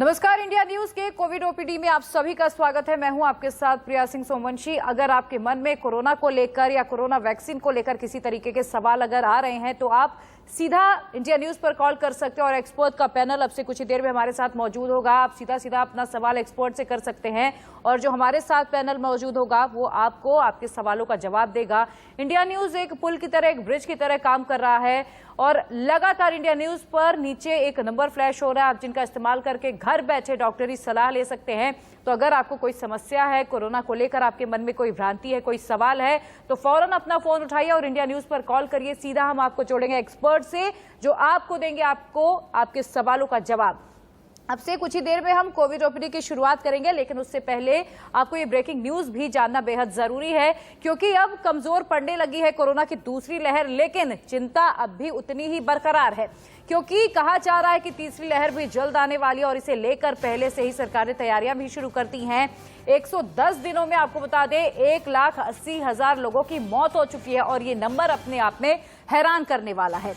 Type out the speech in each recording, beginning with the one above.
नमस्कार, India news के Covid OPD में आप सभी का स्वागत है। मैं हूं आपके साथ प्रिया सिंह सोमवंशी। अगर आपके मन में कोरोना को लेकर या कोरोना वैक्सीन को लेकर किसी तरीके के सवाल अगर आ रहे हैं तो आप सीधा इंडिया न्यूज पर कॉल कर सकते हैं और एक्सपर्ट का पैनल अब से कुछ ही देर में हमारे साथ मौजूद होगा। आप सीधा अपना सवाल एक्सपर्ट से कर सकते हैं और जो हमारे साथ पैनल मौजूद होगा वो आपको आपके सवालों का जवाब देगा। इंडिया न्यूज एक पुल की तरह, एक ब्रिज की तरह काम कर रहा है और लगातार इंडिया न्यूज पर नीचे एक नंबर फ्लैश हो रहा है, आप जिनका इस्तेमाल करके घर बैठे डॉक्टरी सलाह ले सकते हैं। तो अगर आपको कोई समस्या है, कोरोना को लेकर आपके मन में कोई भ्रांति है, कोई सवाल है, तो फौरन अपना फोन उठाइए और इंडिया न्यूज पर कॉल करिए। सीधा हम आपको जोड़ेंगे एक्सपर्ट से जो आपको देंगे आपको आपके सवालों का जवाब। अब से कुछ ही देर में हम कोविड ओपीडी की शुरुआत करेंगे, लेकिन उससे पहले आपको ये ब्रेकिंग न्यूज भी जानना बेहद जरूरी है क्योंकि अब कमजोर पड़ने लगी है कोरोना की दूसरी लहर, लेकिन चिंता अब भी उतनी ही बरकरार है क्योंकि कहा जा रहा है कि तीसरी लहर भी जल्द आने वाली है और इसे लेकर पहले से ही सरकारें तैयारियां भी शुरू कर दी हैं। 110 दिनों में आपको बता दें 1,80,000 लोगों की मौत हो चुकी है और ये नंबर अपने आप में हैरान करने वाला है।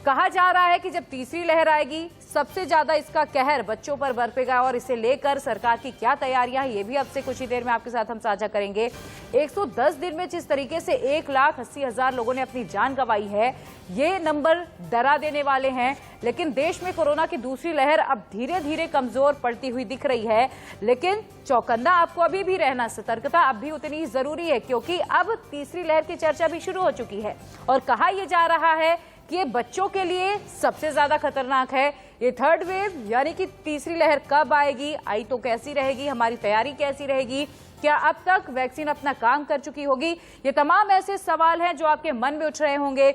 कहा जा रहा है कि जब तीसरी लहर आएगी सबसे ज्यादा इसका कहर बच्चों पर बरपेगा और इसे लेकर सरकार की क्या तैयारियां हैं ये भी अब से कुछ ही देर में आपके साथ हम साझा करेंगे। 110 दिन में जिस तरीके से 1,80,000 लोगों ने अपनी जान गंवाई है ये नंबर डरा देने वाले हैं। लेकिन देश में कोरोना की दूसरी लहर अब धीरे धीरे कमजोर पड़ती हुई दिख रही है, लेकिन चौकन्ना आपको अभी भी रहना, सतर्कता अब भी उतनी ही जरूरी है क्योंकि अब तीसरी लहर की चर्चा भी शुरू हो चुकी है और कहा यह जा रहा है कि ये बच्चों के लिए सबसे ज्यादा खतरनाक है। ये थर्ड वेव यानी कि तीसरी लहर कब आएगी, आई तो कैसी रहेगी, हमारी तैयारी कैसी रहेगी, क्या अब तक वैक्सीन अपना काम कर चुकी होगी, ये तमाम ऐसे सवाल हैं जो आपके मन में उठ रहे होंगे।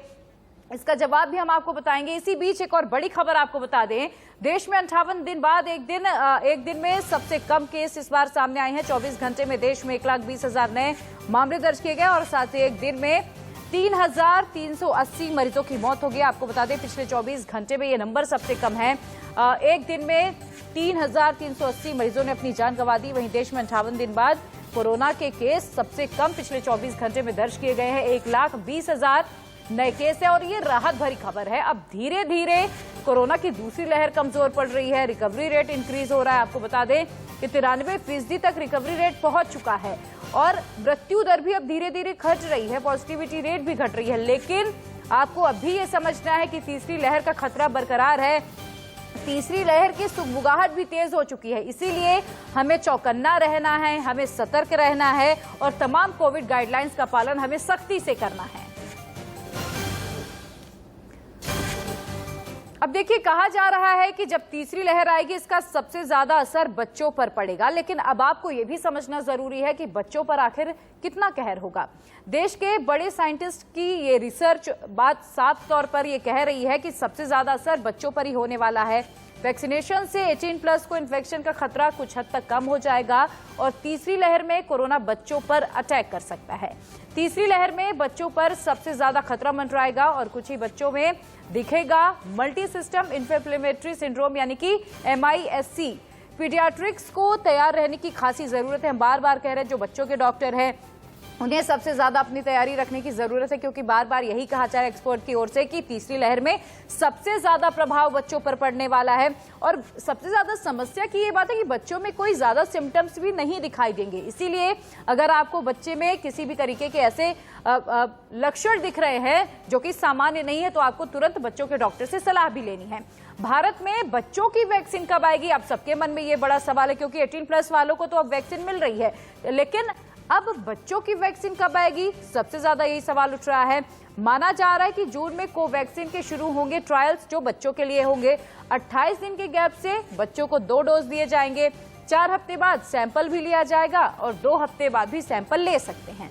इसका जवाब भी हम आपको बताएंगे। इसी बीच एक और बड़ी खबर आपको बता दें, देश में 58 दिन बाद एक दिन में सबसे कम केस इस बार सामने आए हैं। 24 घंटे में देश में 1,20,000 नए मामले दर्ज किए गए और साथ ही एक दिन में 3,380 मरीजों की मौत हो गई। आपको बता दें पिछले 24 घंटे में ये नंबर सबसे कम है। एक दिन में 3,380 मरीजों ने अपनी जान गंवा दी। वहीं देश में 58 दिन बाद कोरोना के केस सबसे कम पिछले 24 घंटे में दर्ज किए गए हैं। 1,20,000 नए केस है और ये राहत भरी खबर है। अब धीरे धीरे कोरोना की दूसरी लहर कमजोर पड़ रही है, रिकवरी रेट इंक्रीज हो रहा है। आपको बता दें कि 93% तक रिकवरी रेट पहुंच चुका है और मृत्यु दर भी अब धीरे धीरे घट रही है, पॉजिटिविटी रेट भी घट रही है। लेकिन आपको अभी ये समझना है कि तीसरी लहर का खतरा बरकरार है, तीसरी लहर की सुगबुगाहट भी तेज हो चुकी है। इसीलिए हमें चौकन्ना रहना है, हमें सतर्क रहना है और तमाम कोविड गाइडलाइंस का पालन हमें सख्ती से करना है। अब देखिए, कहा जा रहा है कि जब तीसरी लहर आएगी इसका सबसे ज्यादा असर बच्चों पर पड़ेगा, लेकिन अब आपको यह भी समझना जरूरी है कि बच्चों पर आखिर कितना कहर होगा। देश के बड़े साइंटिस्ट की ये रिसर्च बात साफ तौर पर यह कह रही है कि सबसे ज्यादा असर बच्चों पर ही होने वाला है। वैक्सीनेशन से 18+ को इन्फेक्शन का खतरा कुछ हद तक कम हो जाएगा और तीसरी लहर में कोरोना बच्चों पर अटैक कर सकता है। तीसरी लहर में बच्चों पर सबसे ज्यादा खतरा मंडराएगा और कुछ ही बच्चों में दिखेगा मल्टी सिस्टम इन्फ्लेमेटरी सिंड्रोम यानी कि MIS-C। पीडियाट्रिक्स को तैयार रहने की खासी जरूरत है। हम बार बार कह रहे हैं जो बच्चों के डॉक्टर हैं उन्हें सबसे ज्यादा अपनी तैयारी रखने की जरूरत है क्योंकि बार बार यही कहा जा रहा है एक्सपर्ट की ओर से कि तीसरी लहर में सबसे ज्यादा प्रभाव बच्चों पर पड़ने वाला है। और सबसे ज्यादा समस्या की ये बात है कि बच्चों में कोई ज्यादा सिम्टम्स भी नहीं दिखाई देंगे। इसीलिए अगर आपको बच्चे में किसी भी तरीके के ऐसे लक्षण दिख रहे हैं जो कि सामान्य नहीं है तो आपको तुरंत बच्चों के डॉक्टर से सलाह भी लेनी है। भारत में बच्चों की वैक्सीन कब आएगी, अब सबके मन में ये बड़ा सवाल है क्योंकि 18+ वालों को तो अब वैक्सीन मिल रही है, लेकिन अब बच्चों की वैक्सीन कब आएगी, सबसे ज्यादा यही सवाल उठ रहा है। माना जा रहा है कि जून में कोवैक्सीन के शुरू होंगे ट्रायल्स जो बच्चों के लिए होंगे। 28 दिन के गैप से बच्चों को 2 डोज दिए जाएंगे। 4 हफ्ते बाद सैंपल भी लिया जाएगा और 2 हफ्ते बाद भी सैंपल ले सकते हैं।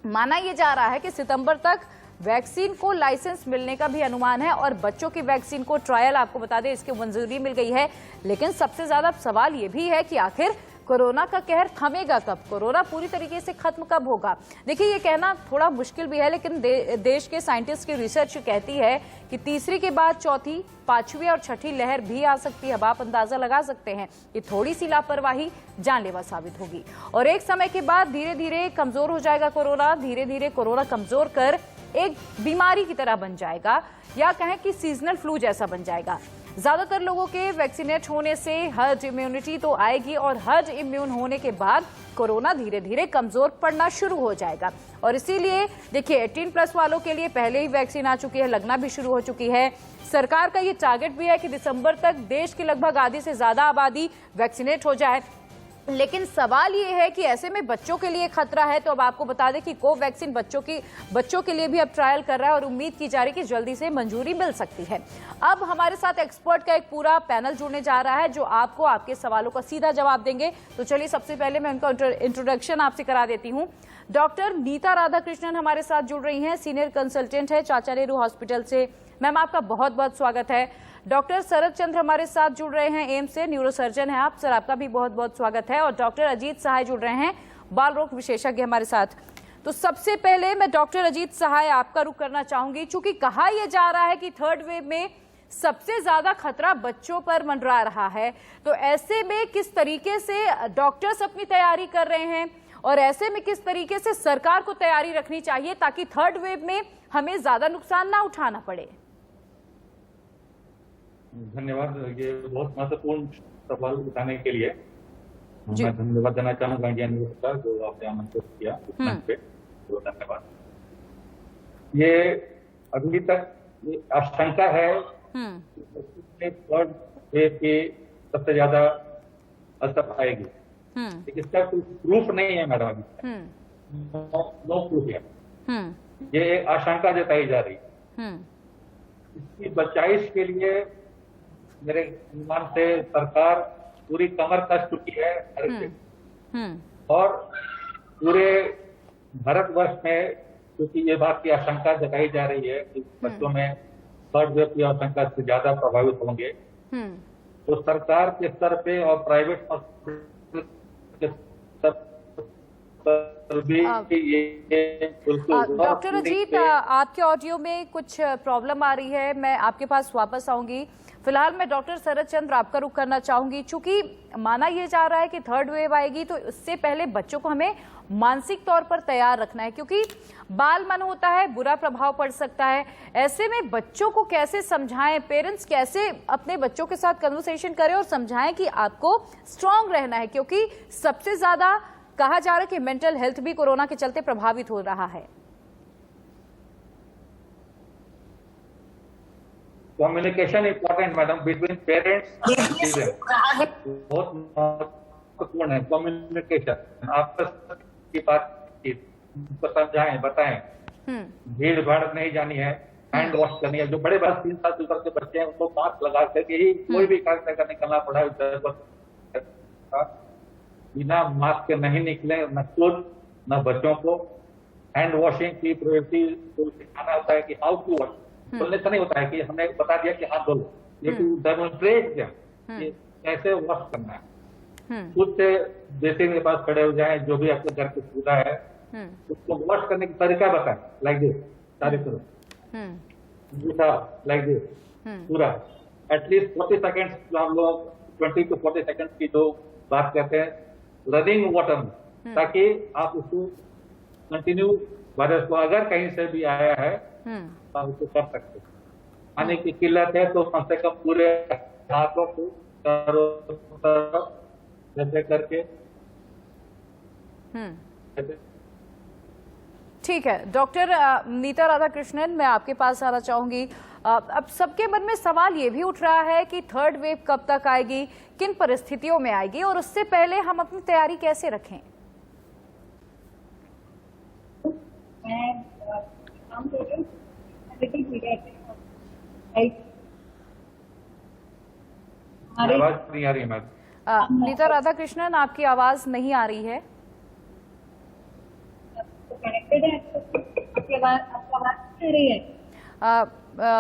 माना यह जा रहा है कि सितंबर तक वैक्सीन को लाइसेंस मिलने का भी अनुमान है और बच्चों की वैक्सीन को ट्रायल आपको बता दें इसकी मंजूरी मिल गई है। लेकिन सबसे ज्यादा सवाल ये भी है कि आखिर कोरोना का कहर थमेगा कब, कोरोना पूरी तरीके से खत्म कब होगा। देखिए, ये कहना थोड़ा मुश्किल भी है, लेकिन देश के साइंटिस्ट की रिसर्च कहती है कि तीसरी के बाद चौथी, पांचवी और छठी लहर भी आ सकती है। अब आप अंदाजा लगा सकते हैं कि थोड़ी सी लापरवाही जानलेवा साबित होगी और एक समय के बाद धीरे धीरे कमजोर हो जाएगा कोरोना। धीरे धीरे कोरोना कमजोर कर एक बीमारी की तरह बन जाएगा या कहें कि सीजनल फ्लू जैसा बन जाएगा। ज्यादातर लोगों के वैक्सीनेट होने से हर्ड इम्यूनिटी तो आएगी और हर्ड इम्यून होने के बाद कोरोना धीरे धीरे कमजोर पड़ना शुरू हो जाएगा। और इसीलिए देखिए 18+ वालों के लिए पहले ही वैक्सीन आ चुकी है, लगना भी शुरू हो चुकी है। सरकार का ये टारगेट भी है कि दिसंबर तक देश की लगभग आधी से ज्यादा आबादी वैक्सीनेट हो जाए। लेकिन सवाल ये है कि ऐसे में बच्चों के लिए खतरा है। तो अब आपको बता दें कि कोवैक्सीन बच्चों के लिए भी अब ट्रायल कर रहा है और उम्मीद की जा रही है कि जल्दी से मंजूरी मिल सकती है। अब हमारे साथ एक्सपर्ट का एक पूरा पैनल जुड़ने जा रहा है जो आपको आपके सवालों का सीधा जवाब देंगे। तो चलिए सबसे पहले मैं उनका इंट्रोडक्शन आपसे करा देती हूँ। डॉक्टर नीता राधाकृष्णन हमारे साथ जुड़ रही हैं, सीनियर कंसल्टेंट है चाचा नेहरू हॉस्पिटल से। मैम आपका बहुत बहुत स्वागत है। डॉक्टर शरद चंद्र हमारे साथ जुड़ रहे हैं, एम्स से, न्यूरोसर्जन है आप, सर आपका भी बहुत बहुत स्वागत है। और डॉक्टर अजीत सहाय जुड़ रहे हैं, बाल रोग विशेषज्ञ हमारे साथ। तो सबसे पहले मैं डॉक्टर अजीत सहाय आपका रुख करना चाहूंगी। चूंकि कहा यह जा रहा है कि थर्ड वेव में सबसे ज्यादा खतरा बच्चों पर मंडरा रहा है, तो ऐसे में किस तरीके से डॉक्टर्स अपनी तैयारी कर रहे हैं और ऐसे में किस तरीके से सरकार को तैयारी रखनी चाहिए ताकि थर्ड वेव में हमें ज्यादा नुकसान ना उठाना पड़े? धन्यवाद, ये बहुत महत्वपूर्ण सवाल उठाने के लिए मैं धन्यवाद देना चाहूंगा इंडिया न्यूज का, जो आपने आमंत्रित किया इस मंच पे, तो धन्यवाद। ये अभी तक ये आशंका है कि थर्ड वेव की सबसे ज्यादा असर आएगी, लेकिन इसका कोई प्रूफ नहीं है मैडम, अभी नो प्रूफ है। ये आशंका जताई जा रही है। इसकी बचाइश के लिए मेरे अनुमान से सरकार पूरी कमर कस चुकी है और पूरे भारतवर्ष में, क्योंकि ये बात की आशंका जताई जा रही है कि बच्चों में थर्ड वेव की आशंका से ज्यादा प्रभावित होंगे, तो सरकार के स्तर पे और प्राइवेट हॉस्पिटल के स्तर पर भी डॉक्टर अजीत, आपके ऑडियो में कुछ प्रॉब्लम आ रही है, मैं आपके पास वापस आऊंगी। फिलहाल मैं डॉक्टर शरद चंद्र आपका रुख करना चाहूंगी। चूंकि माना यह जा रहा है कि थर्ड वेव आएगी, तो इससे पहले बच्चों को हमें मानसिक तौर पर तैयार रखना है, क्योंकि बाल मन होता है, बुरा प्रभाव पड़ सकता है। ऐसे में बच्चों को कैसे समझाएं, पेरेंट्स कैसे अपने बच्चों के साथ कन्वर्सेशन करें और समझाएं कि आपको स्ट्रांग रहना है, क्योंकि सबसे ज्यादा कहा जा रहा है कि मेंटल हेल्थ भी कोरोना के चलते प्रभावित हो रहा है। Communication important madam, between parents and children बहुत महत्वपूर्ण है। कम्युनिकेशन, आपस की बातचीत, उनको समझाएं, बताएं, भीड़ भाड़ नहीं जानी है, हैंड वॉश करनी है। जो बड़े 3 साल ऊपर के बच्चे हैं उनको मास्क लगा करके ही कोई भी कार्य का निकलना पड़ा, बिना मास्क के नहीं निकले, न खुद न बच्चों को। हैंड वॉशिंग की प्रवृत्ति को सिखाना होता है कि हाउ टू वॉश, बोलने से नहीं होता है कि हमने बता दिया कि हाथ धो लो, लेकिन डेमोन्स्ट्रेट किया कि कैसे वॉश करना है। खुद से बेसिन के पास खड़े हो जाएं, जो भी आपके घर की सुविधा है उसको वॉश करने का तरीका बताएं, लाइक दिस, सारे करो जूठा लाइक दिस पूरा, एटलीस्ट 40 सेकेंड्स, जो हम लोग 20 to 40 सेकेंड्स की जो बात करते हैं, रनिंग वाटर में, ताकि आप उसको कंटिन्यू वायरस को अगर कहीं से भी आया है आप उसको कर सकते हैं। पानी की किल्लत है तो कम से कम पूरे हाथों को जैसे करके। ठीक है डॉक्टर नीता राधाकृष्णन, मैं आपके पास आना चाहूंगी। अब सबके मन में सवाल ये भी उठ रहा है कि थर्ड वेव कब तक आएगी, किन परिस्थितियों में आएगी, और उससे पहले हम अपनी तैयारी कैसे रखें? आवाज नहीं आ रही है नीता राधाकृष्णन, आपकी आवाज नहीं आ रही है।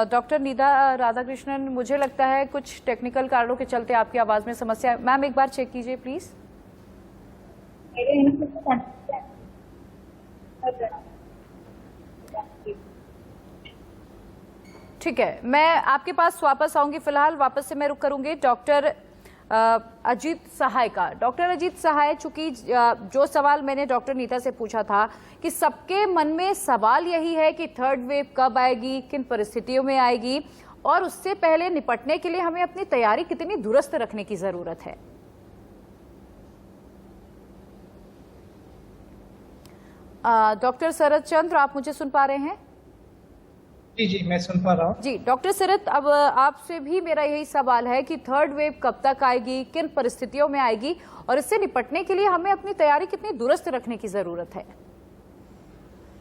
डॉक्टर नीता राधाकृष्णन, मुझे लगता है कुछ टेक्निकल कारणों के चलते आपकी आवाज में समस्या है। मैम एक बार चेक कीजिए प्लीज। ठीक है, मैं आपके पास वापस आऊंगी। फिलहाल वापस से मैं रुक करूंगी डॉक्टर अजीत सहाय का। डॉक्टर अजीत सहाय, चूंकि जो सवाल मैंने डॉक्टर नीता से पूछा था कि सबके मन में सवाल यही है कि थर्ड वेव कब आएगी, किन परिस्थितियों में आएगी, और उससे पहले निपटने के लिए हमें अपनी तैयारी कितनी दुरुस्त रखने की जरूरत है? डॉक्टर शरद चंद्र, आप मुझे सुन पा रहे हैं? जी जी, मैं सुन पा रहा हूँ। जी डॉक्टर शरद, अब आपसे भी मेरा यही सवाल है कि थर्ड वेव कब तक आएगी, किन परिस्थितियों में आएगी, और इससे निपटने के लिए हमें अपनी तैयारी कितनी दुरुस्त रखने की जरूरत है?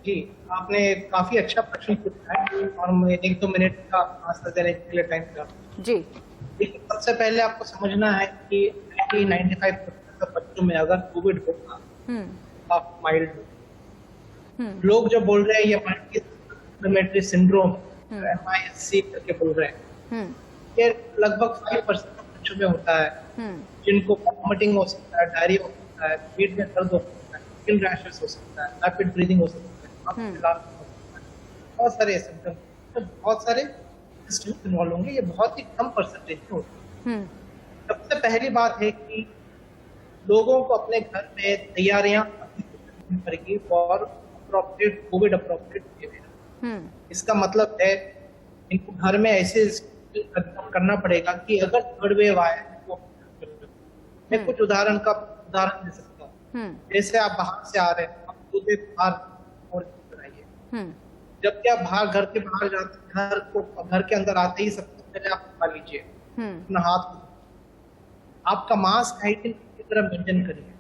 जी, आपने काफी अच्छा प्रश्न पूछा है और मैं 1-2 मिनट का आंसर देने के लिए टाइम दिया। जी, देखिए, सबसे पहले आपको समझना है कि 95% बच्चों में अगर कोविड होगा आप माइल्ड हो। लोग जो बोल रहे हैं ये मल्टी इन्फ्लेमेटरी सिंड्रोम MIS-C करके बोल रहे हैं, ये लगभग 5% बच्चों में होता है, जिनको वॉमिटिंग हो सकता है, डायरिया हो सकता है, पेट में दर्द हो सकता है, स्किन रैशेस हो सकता है, रैपिड ब्रीदिंग हो सकता है, बहुत सारे सिम्टम्स, तो बहुत सारे सिस्टम इन्वॉल्व होंगे। ये बहुत ही कम परसेंटेज में होते हैं। सबसे पहली बात है कि लोगों को अपने घर में तैयारियां करेगी और अप्रोप्रिएट कोविड अप्रोप्रिएट बिहेवियर। इसका मतलब है इनको घर में ऐसे करना पड़ेगा कि अगर थर्ड वेव आए तो मैं कुछ उदाहरण दे सकता हूँ। जैसे आप बाहर से आ रहे हैं, आप दूध बाहर और कराइए। जब कि आप घर के बाहर जाते, घर के अंदर आते ही सबसे पहले आप खा लीजिए, अपना हाथ, आपका मास्क हाइजीन की तरह मेंटेन करिए।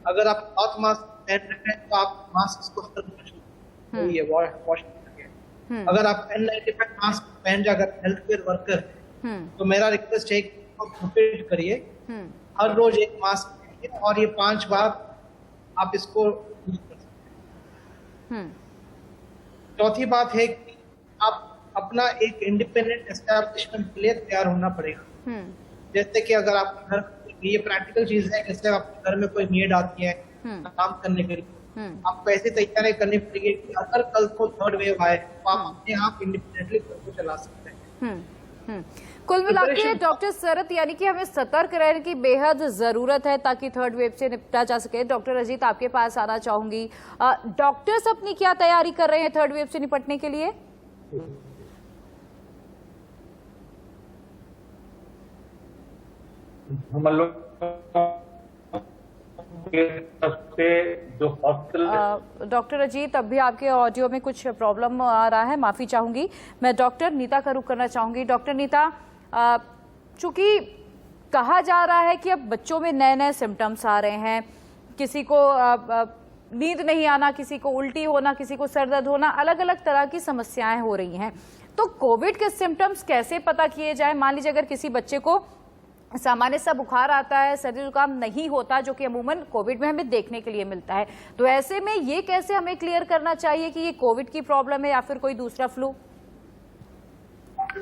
अगर आप क्लॉथ मास्क पहन रहे हैं तो आप मास्क को वॉश करिए। अगर आप N95 मास्क पहन जाए, अगर हेल्थ केयर वर्कर है तो मेरा रिक्वेस्ट है कि आप रिपीट करिए, हर रोज एक मास्क पहनिए और ये 5 बार आप इसको यूज कर सकते हैं। चौथी बात है कि आप अपना एक इंडिपेंडेंट एस्टैब्लिशमेंट के लिए तैयार होना पड़ेगा। जैसे कि अगर आप घर, ये प्रैक्टिकल चीज है, जैसे आपके घर में कोई मेड आती है काम करने के लिए, आपको ऐसी तैयारी करनी पड़ेगी कि अगर कल को थर्ड वेव आए तो आप अपने आप इंडिपेंडेंटली घर को चला सकते हैं। कुल मिला के डॉक्टर शरद, यानी कि हमें सतर्क रहने की बेहद जरूरत है ताकि थर्ड वेव से निपटा जा सके। डॉक्टर अजीत, आपके पास आना चाहूंगी। डॉक्टर्स अपनी क्या तैयारी कर रहे हैं थर्ड वेव से निपटने के लिए? हम लोग जो हॉस्पिटल, डॉक्टर अजीत, अब भी आपके ऑडियो में कुछ प्रॉब्लम आ रहा है, माफी चाहूंगी। मैं डॉक्टर नीता का रुख करना चाहूंगी। डॉक्टर नीता, चूंकि कहा जा रहा है कि अब बच्चों में नए नए सिम्टम्स आ रहे हैं, किसी को नींद नहीं आना, किसी को उल्टी होना, किसी को सर दर्द होना, अलग अलग तरह की समस्याएं हो रही हैं, तो कोविड के सिम्टम्स कैसे पता किए जाए? मान लीजिए अगर किसी बच्चे को सामान्य सा बुखार आता है, सर्दी जुकाम नहीं होता, जो कि अमूमन कोविड में हमें देखने के लिए मिलता है, तो ऐसे में ये कैसे हमें क्लियर करना चाहिए कि ये कोविड की प्रॉब्लम है या फिर कोई दूसरा फ्लू?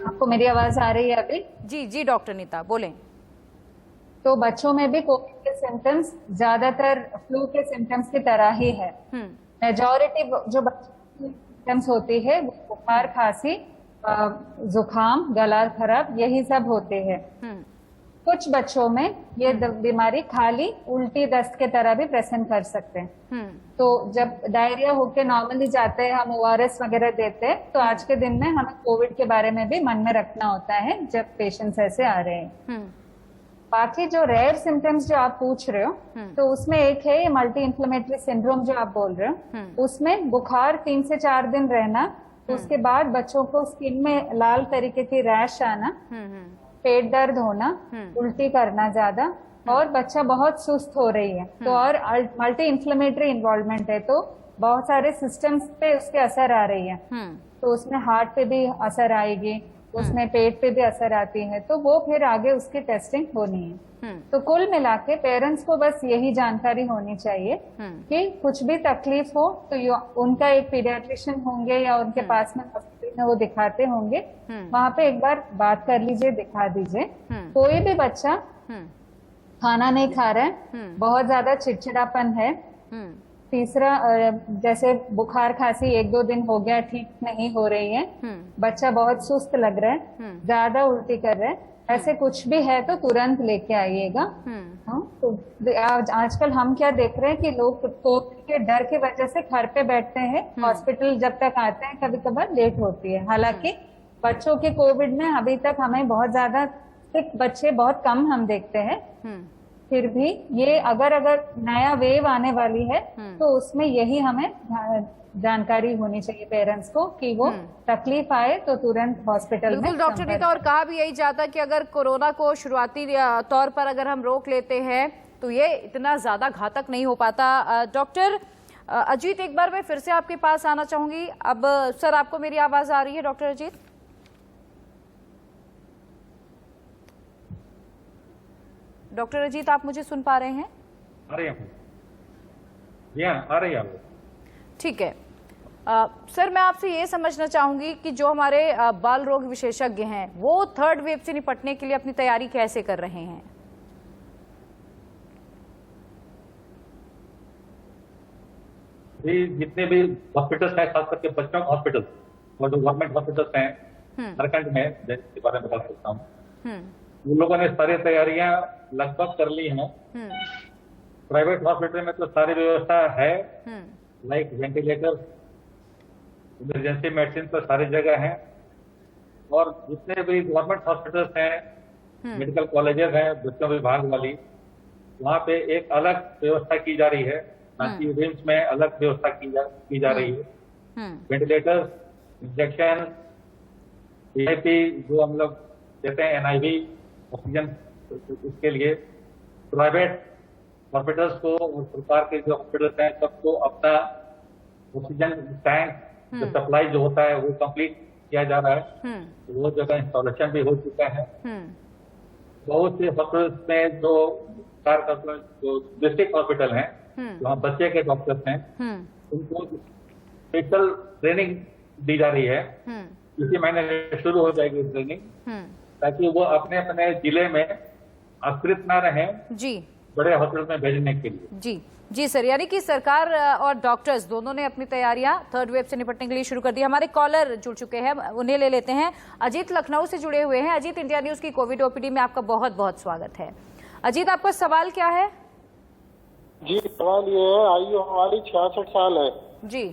आपको मेरी आवाज आ रही है अभी? जी जी डॉक्टर नीता, बोलें। तो बच्चों में भी कोविड के सिम्टम्स ज्यादातर फ्लू के सिम्टम्स की तरह ही है। मेजॉरिटी जो बच्चों की सिम्टम्स होती है वो बुखार, खांसी, जुकाम, गला खराब, यही सब होते हैं। कुछ बच्चों में ये बीमारी खाली उल्टी दस्त के तरह भी प्रेजेंट कर सकते हैं। तो जब डायरिया होके नॉर्मली जाते हैं, हम ORS वगैरह देते हैं, तो आज के दिन में हमें कोविड के बारे में भी मन में रखना होता है जब पेशेंट्स ऐसे आ रहे हैं। बाकी जो रेयर सिम्टम्स जो आप पूछ रहे हो, तो उसमें एक है ये मल्टी इन्फ्लेमेटरी सिंड्रोम जो आप बोल रहे हो। उसमें बुखार 3 से 4 दिन रहना, उसके बाद बच्चों को स्किन में लाल तरीके की रैश आना, पेट दर्द होना, उल्टी करना ज्यादा, और बच्चा बहुत सुस्त हो रही है, तो और मल्टी इन्फ्लेमेटरी इन्वॉल्वमेंट है, तो बहुत सारे सिस्टम्स पे उसके असर आ रही है। तो उसमें हार्ट पे भी असर आएगी, उसमें पेट पे भी असर आती है, तो वो फिर आगे उसकी टेस्टिंग होनी है। तो कुल मिला के पेरेंट्स को बस यही जानकारी होनी चाहिए कि कुछ भी तकलीफ हो तो उनका एक पीडियाट्रिशियन होंगे या उनके पास में हॉस्पिटल में वो दिखाते होंगे, वहां पे एक बार बात कर लीजिए, दिखा दीजिए। कोई भी बच्चा खाना नहीं खा रहा है, बहुत ज्यादा चिड़चिड़ापन है, तीसरा जैसे बुखार खांसी 1-2 दिन हो गया ठीक नहीं हो रही है, बच्चा बहुत सुस्त लग रहा है, ज्यादा उल्टी कर रहा है, ऐसे कुछ भी है तो तुरंत लेके आइएगा। तो आजकल हम क्या देख रहे हैं कि लोग कोविड के डर की वजह से घर पे बैठते हैं, हॉस्पिटल जब तक आते हैं कभी कभार लेट होती है। हालांकि बच्चों के कोविड में अभी तक हमें बहुत ज्यादा सिक बच्चे बहुत कम हम देखते हैं। फिर भी ये अगर नया वेव आने वाली है तो उसमें यही हमें जानकारी होनी चाहिए पेरेंट्स को कि वो तकलीफ आए तो तुरंत हॉस्पिटल में। बिल्कुल डॉक्टर नीता, और कहा भी यही जाता कि अगर कोरोना को शुरुआती तौर पर अगर हम रोक लेते हैं तो ये इतना ज्यादा घातक नहीं हो पाता। डॉक्टर अजीत, एक बार मैं फिर से आपके पास आना चाहूंगी। अब सर, आपको मेरी आवाज आ रही है डॉक्टर अजीत? डॉक्टर अजीत, आप मुझे सुन पा रहे हैं? आ रही है, आ रही है। ठीक है सर, मैं आपसे ये समझना चाहूंगी कि जो हमारे बाल रोग विशेषज्ञ हैं वो थर्ड वेव से निपटने के लिए अपनी तैयारी कैसे कर रहे हैं? जितने भी हॉस्पिटल्स हैं, खास करके बच्चों के हॉस्पिटल और जो गवर्नमेंट हॉस्पिटल्स हैं झारखंड में, जिसके बारे में बता सकता हूँ, उन लोगों ने सारी तैयारियां लगभग कर ली हैं। प्राइवेट हॉस्पिटल में तो सारी व्यवस्था है, लाइक वेंटिलेटर, इमरजेंसी मेडिसिन तो सारी जगह है। और जितने भी गवर्नमेंट हॉस्पिटल्स हैं, मेडिकल कॉलेजेस हैं बच्चों विभाग वाली, वहाँ पे एक अलग व्यवस्था की जा रही है। रिम्स में अलग व्यवस्था की जा रही है। वेंटिलेटर, इंजेक्शन, पीआईपी जो हम लोग देते हैं, एनआईवी ऑक्सीजन, इसके लिए प्राइवेट हॉस्पिटल्स को और सरकार के जो हॉस्पिटल्स हैं सबको अपना ऑक्सीजन टैंक जो सप्लाई जो होता है वो कंप्लीट किया जा रहा है। तो वो जगह इंस्टॉलेशन भी हो चुका है। बहुत से हॉस्पिटल्स में जो जो डिस्ट्रिक्ट हॉस्पिटल हैं, वहाँ बच्चे के डॉक्टर्स हैं, उनको स्पेशल ट्रेनिंग दी जा रही है। इसी महीने शुरू हो जाएगी ट्रेनिंग, ताकि वो अपने अपने जिले में आश्रित ना रहें जी बड़े हॉस्पिटल में भेजने के लिए। जी सर, यानी कि सरकार और डॉक्टर्स दोनों ने अपनी तैयारियां थर्ड वेव से निपटने के लिए शुरू कर दी। हमारे कॉलर जुड़ चुके हैं, उन्हें ले लेते हैं। अजीत लखनऊ से जुड़े हुए हैं। अजीत, इंडिया न्यूज की कोविड ओपीडी में आपका बहुत बहुत स्वागत है। अजीत, आपका सवाल क्या है? जी, सवाल ये है, आयु हमारी 66 साल है जी।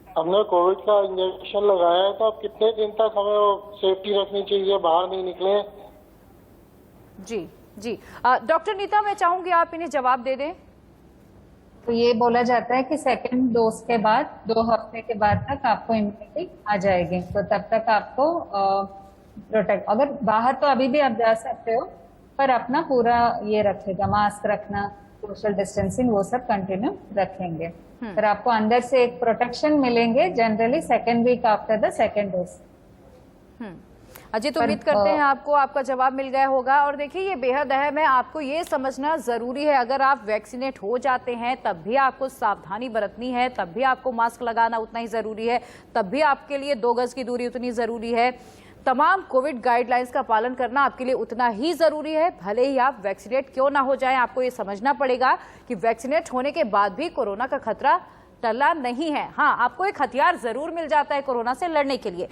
हमने कोविड का इंजेक्शन लगाया है, तो अब कितने दिन तक हमें वो सेफ्टी रखनी चाहिए, बाहर नहीं निकले? जी डॉक्टर नीता, मैं चाहूंगी आप इन्हें जवाब दे दें। तो ये बोला जाता है कि सेकंड डोज के बाद 2 हफ्ते के बाद तक आपको इम्यूनिटी आ जाएगी, तो तब तक आपको प्रोटेक्ट, अगर बाहर तो अभी भी आप जा सकते हो, पर अपना पूरा ये रखेगा, मास्क रखना, सोशल डिस्टेंसिंग, वो सब कंटिन्यू रखेंगे। फिर आपको अंदर से एक प्रोटेक्शन मिलेंगे generally second week after the second dose. Ajit, उम्मीद करते हैं आपको आपका जवाब मिल गया होगा। और देखिए, ये बेहद अहम है, आपको ये समझना जरूरी है, अगर आप वैक्सीनेट हो जाते हैं तब भी आपको सावधानी बरतनी है, तब भी आपको मास्क लगाना उतना ही जरूरी है, तब भी आपके लिए 2 गज की दूरी उतनी जरूरी है। तमाम कोविड गाइडलाइंस का पालन करना आपके लिए उतना ही जरूरी है, भले ही आप वैक्सीनेट क्यों ना हो जाएं। आपको ये समझना पड़ेगा कि वैक्सीनेट होने के बाद भी कोरोना का खतरा टला नहीं है। हाँ, आपको एक हथियार जरूर मिल जाता है कोरोना से लड़ने के लिए।